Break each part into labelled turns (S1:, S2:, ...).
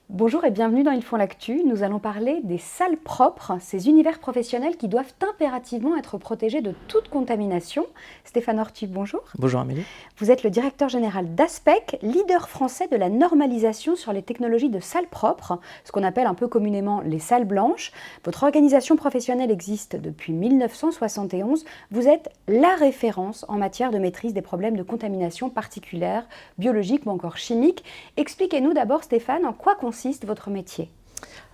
S1: Bonjour et bienvenue dans Ils font l'actu. Nous allons parler des salles propres, ces univers professionnels qui doivent impérativement être protégés de toute contamination. Stéphane Ortu, bonjour.
S2: Bonjour Amélie.
S1: Vous êtes le directeur général d'Aspec, leader français de la normalisation sur les technologies de salles propres, ce qu'on appelle un peu communément les salles blanches. Votre organisation professionnelle existe depuis 1971. Vous êtes la référence en matière de maîtrise des problèmes de contamination particulière, biologique ou encore chimique. Expliquez-nous d'abord, Stéphane, en quoi consiste votre métier?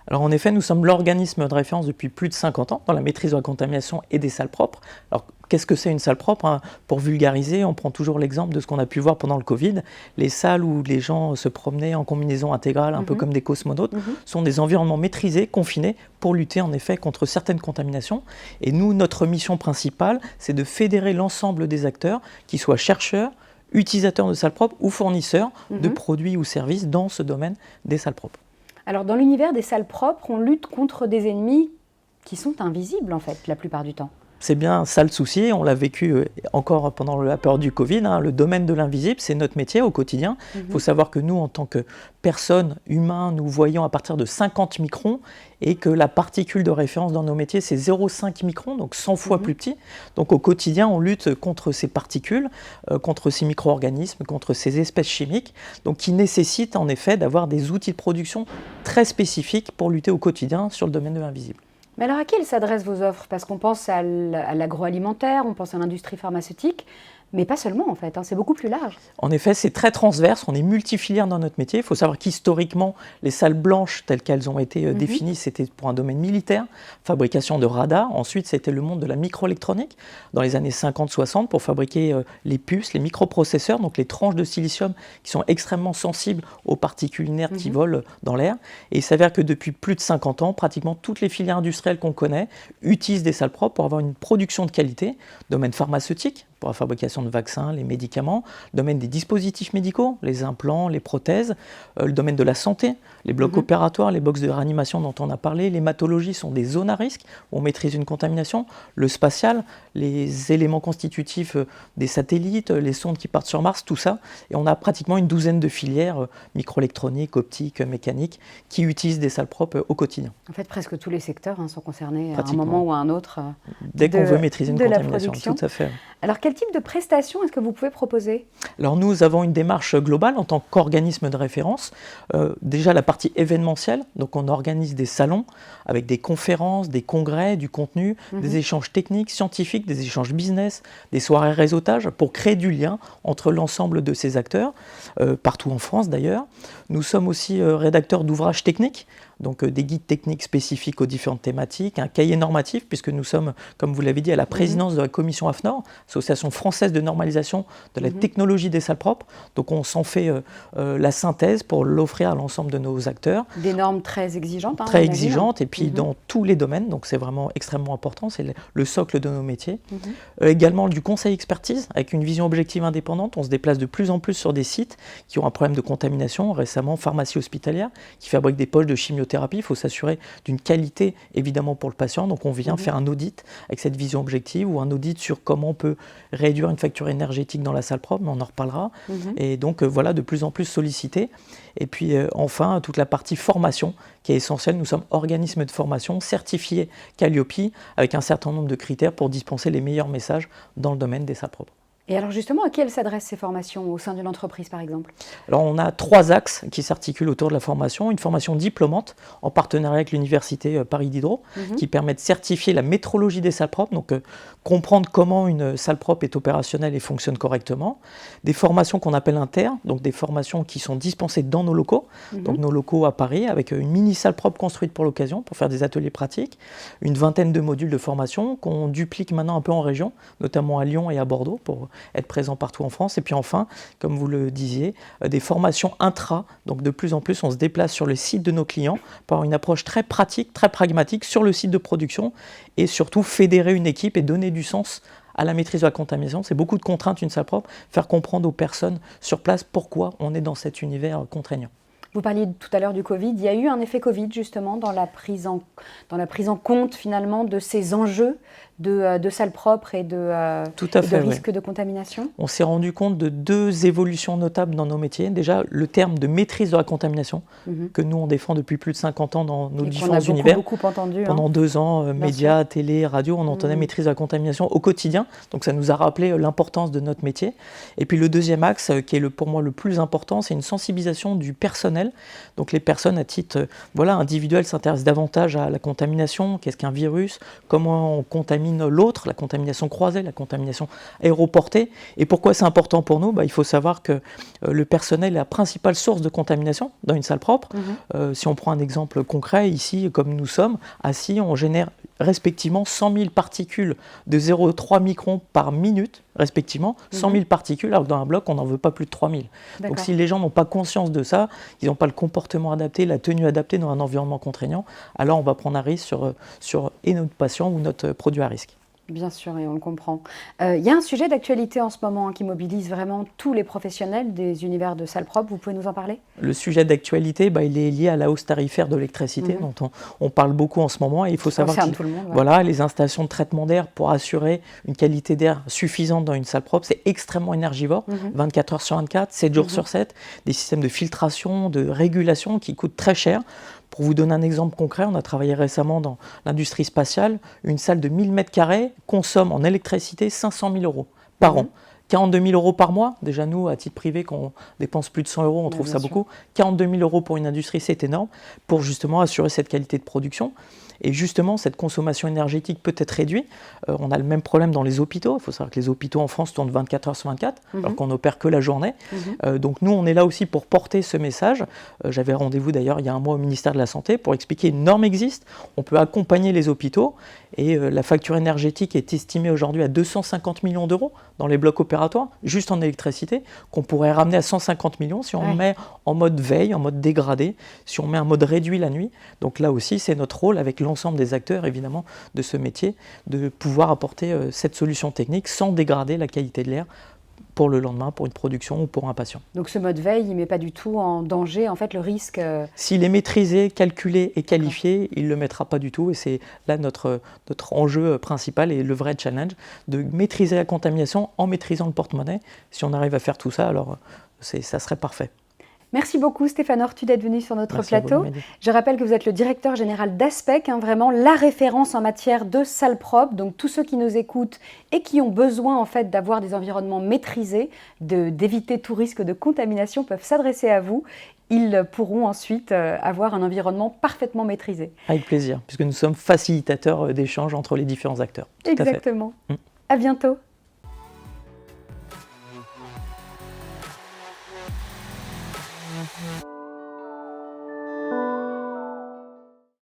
S2: Alors en effet, nous sommes l'organisme de référence depuis plus de 50 ans dans la maîtrise de la contamination et des salles propres. Alors qu'est-ce que c'est une salle propre? Pour vulgariser, on prend toujours l'exemple de ce qu'on a pu voir pendant le Covid. Les salles où les gens se promenaient en combinaison intégrale, un peu comme des cosmonautes, sont des environnements maîtrisés, confinés, pour lutter en effet contre certaines contaminations. Et nous, notre mission principale, c'est de fédérer l'ensemble des acteurs, qu'ils soient chercheurs, utilisateurs de salles propres ou fournisseurs de produits ou services dans ce domaine des salles propres.
S1: Alors, dans l'univers des salles propres, on lutte contre des ennemis qui sont invisibles, en fait, la plupart du temps.
S2: C'est bien ça le souci, on l'a vécu encore pendant la période du Covid, le domaine de l'invisible, c'est notre métier au quotidien. Il faut savoir que nous, en tant que personnes humains, nous voyons à partir de 50 microns et que la particule de référence dans nos métiers, c'est 0,5 microns, donc 100 fois plus petit. Donc au quotidien, on lutte contre ces particules, contre ces micro-organismes, contre ces espèces chimiques, donc qui nécessitent en effet d'avoir des outils de production très spécifiques pour lutter au quotidien sur le domaine de l'invisible.
S1: Mais alors, à qui s'adressent vos offres? Parce qu'on pense à l'agroalimentaire, on pense à l'industrie pharmaceutique, mais pas seulement en fait, c'est beaucoup plus large.
S2: En effet, c'est très transverse, on est multifilière dans notre métier. Il faut savoir qu'historiquement, les salles blanches telles qu'elles ont été définies, c'était pour un domaine militaire, fabrication de radars. Ensuite, c'était le monde de la microélectronique, dans les années 50-60, pour fabriquer les puces, les microprocesseurs, donc les tranches de silicium qui sont extrêmement sensibles aux particules inertes qui volent dans l'air. Et il s'avère que depuis plus de 50 ans, pratiquement toutes les filières industrielles qu'on connaît utilisent des salles propres pour avoir une production de qualité, domaine pharmaceutique, pour la fabrication de vaccins, les médicaments, le domaine des dispositifs médicaux, les implants, les prothèses, le domaine de la santé, les blocs opératoires, les box de réanimation dont on a parlé, l'hématologie sont des zones à risque où on maîtrise une contamination, le spatial, les éléments constitutifs des satellites, les sondes qui partent sur Mars, tout ça. Et on a pratiquement une douzaine de filières microélectroniques, optiques, mécaniques qui utilisent des salles propres au quotidien.
S1: En fait, presque tous les secteurs sont concernés à un moment ou à un autre
S2: dès qu'on veut maîtriser une contamination, tout à fait.
S1: Alors, quel type de prestations est-ce que vous pouvez proposer?
S2: Alors nous avons une démarche globale en tant qu'organisme de référence. Déjà la partie événementielle, donc on organise des salons avec des conférences, des congrès, du contenu, des échanges techniques, scientifiques, des échanges business, des soirées réseautage pour créer du lien entre l'ensemble de ces acteurs, partout en France d'ailleurs. Nous sommes aussi rédacteurs d'ouvrages techniques, donc des guides techniques spécifiques aux différentes thématiques, un cahier normatif, puisque nous sommes, comme vous l'avez dit, à la présidence de la commission AFNOR, Association française de normalisation de la technologie des salles propres. Donc on s'en fait la synthèse pour l'offrir à l'ensemble de nos acteurs.
S1: Des normes très exigeantes.
S2: Très exigeantes, et puis dans tous les domaines, donc c'est vraiment extrêmement important, c'est le socle de nos métiers. Également du conseil expertise, avec une vision objective indépendante. On se déplace de plus en plus sur des sites qui ont un problème de contamination. Récemment, pharmacie hospitalière, qui fabrique des poches de chimiothérapie. Il faut s'assurer d'une qualité, évidemment, pour le patient. Donc on vient faire un audit avec cette vision objective, ou un audit sur comment on peut réduire une facture énergétique dans la salle propre, mais on en reparlera. Et donc voilà, de plus en plus sollicité. Et puis enfin, toute la partie formation qui est essentielle. Nous sommes organisme de formation certifié Calliope avec un certain nombre de critères pour dispenser les meilleurs messages dans le domaine des salles propres.
S1: Et alors justement, à qui elles s'adressent ces formations au sein d'une entreprise par exemple?
S2: Alors on a 3 axes qui s'articulent autour de la formation. Une formation diplômante en partenariat avec l'université Paris Diderot qui permet de certifier la métrologie des salles propres, donc comprendre comment une salle propre est opérationnelle et fonctionne correctement. Des formations qu'on appelle internes, donc des formations qui sont dispensées dans nos locaux, donc nos locaux à Paris, avec une mini salle propre construite pour l'occasion, pour faire des ateliers pratiques. Une vingtaine de modules de formation qu'on duplique maintenant un peu en région, notamment à Lyon et à Bordeaux, pour être présent partout en France. Et puis enfin, comme vous le disiez, des formations intra. Donc de plus en plus, on se déplace sur le site de nos clients pour avoir une approche très pratique, très pragmatique sur le site de production et surtout fédérer une équipe et donner du sens à la maîtrise de la contamination. C'est beaucoup de contraintes, une salle propre, faire comprendre aux personnes sur place pourquoi on est dans cet univers contraignant.
S1: Vous parliez tout à l'heure du Covid. Il y a eu un effet Covid justement dans la prise en compte finalement de ces enjeux de salles propres et
S2: Tout à fait,
S1: risques de contamination?
S2: On s'est rendu compte de 2 évolutions notables dans nos métiers. Déjà, le terme de maîtrise de la contamination, que nous, on défend depuis plus de 50 ans dans nos différents univers.
S1: Beaucoup entendu.
S2: Pendant 2 ans, médias, télé, radio, on entendait maîtrise de la contamination au quotidien. Donc ça nous a rappelé l'importance de notre métier. Et puis le deuxième axe, qui est pour moi le plus important, c'est une sensibilisation du personnel. Donc les personnes à titre individuel s'intéressent davantage à la contamination, qu'est-ce qu'un virus, comment on contamine l'autre, la contamination croisée, la contamination aéroportée. Et pourquoi c'est important pour nous? Il faut savoir que le personnel est la principale source de contamination dans une salle propre. Si on prend un exemple concret, ici, comme nous sommes assis, on génère respectivement 100 000 particules de 0,3 microns par minute, respectivement, 100 000 particules, alors que dans un bloc, on n'en veut pas plus de 3 000. Donc si les gens n'ont pas conscience de ça, ils n'ont pas le comportement adapté, la tenue adaptée dans un environnement contraignant, alors on va prendre un risque sur notre patient ou notre produit à risque.
S1: Bien sûr, et on le comprend. Il y a un sujet d'actualité en ce moment qui mobilise vraiment tous les professionnels des univers de salles propres. Vous pouvez nous en parler?
S2: Le sujet d'actualité, il est lié à la hausse tarifaire de l'électricité, dont on parle beaucoup en ce moment. Et il faut savoir que les installations de traitement d'air pour assurer une qualité d'air suffisante dans une salle propre, c'est extrêmement énergivore, 24 heures sur 24, 7 jours sur 7, des systèmes de filtration, de régulation qui coûtent très cher. Pour vous donner un exemple concret, on a travaillé récemment dans l'industrie spatiale. Une salle de 1000 m² consomme en électricité 500 000 € par an. 42 000 € par mois. Déjà, nous, à titre privé, quand on dépense plus de 100 €, on trouve ça beaucoup. 42 000 € pour une industrie, c'est énorme, pour justement assurer cette qualité de production. Et justement, cette consommation énergétique peut être réduite. On a le même problème dans les hôpitaux. Il faut savoir que les hôpitaux en France tournent 24 heures sur 24, alors qu'on n'opère que la journée. Donc nous, on est là aussi pour porter ce message. J'avais rendez-vous d'ailleurs il y a un mois au ministère de la Santé pour expliquer qu'une norme existe. On peut accompagner les hôpitaux et la facture énergétique est estimée aujourd'hui à 250 millions d'euros dans les blocs opératoires, juste en électricité, qu'on pourrait ramener à 150 millions si on met en mode veille, en mode dégradé, si on met un mode réduit la nuit. Donc là aussi, c'est notre rôle avec l'ensemble des acteurs, évidemment, de ce métier, de pouvoir apporter cette solution technique sans dégrader la qualité de l'air pour le lendemain, pour une production ou pour un patient.
S1: Donc ce mode veille, il ne met pas du tout en danger en fait, le risque
S2: S'il est maîtrisé, calculé et qualifié, il ne le mettra pas du tout. Et c'est là notre enjeu principal et le vrai challenge, de maîtriser la contamination en maîtrisant le porte-monnaie. Si on arrive à faire tout ça, alors ça serait parfait.
S1: Merci beaucoup Stéphane Ortu d'être venu sur notre plateau. Je rappelle que vous êtes le directeur général d'Aspec, vraiment la référence en matière de salles propres. Donc tous ceux qui nous écoutent et qui ont besoin en fait d'avoir des environnements maîtrisés, d'éviter tout risque de contamination peuvent s'adresser à vous. Ils pourront ensuite avoir un environnement parfaitement maîtrisé.
S2: Avec plaisir, puisque nous sommes facilitateurs d'échanges entre les différents acteurs. Tout
S1: Exactement.
S2: À fait.
S1: À bientôt.
S3: Mm-hmm.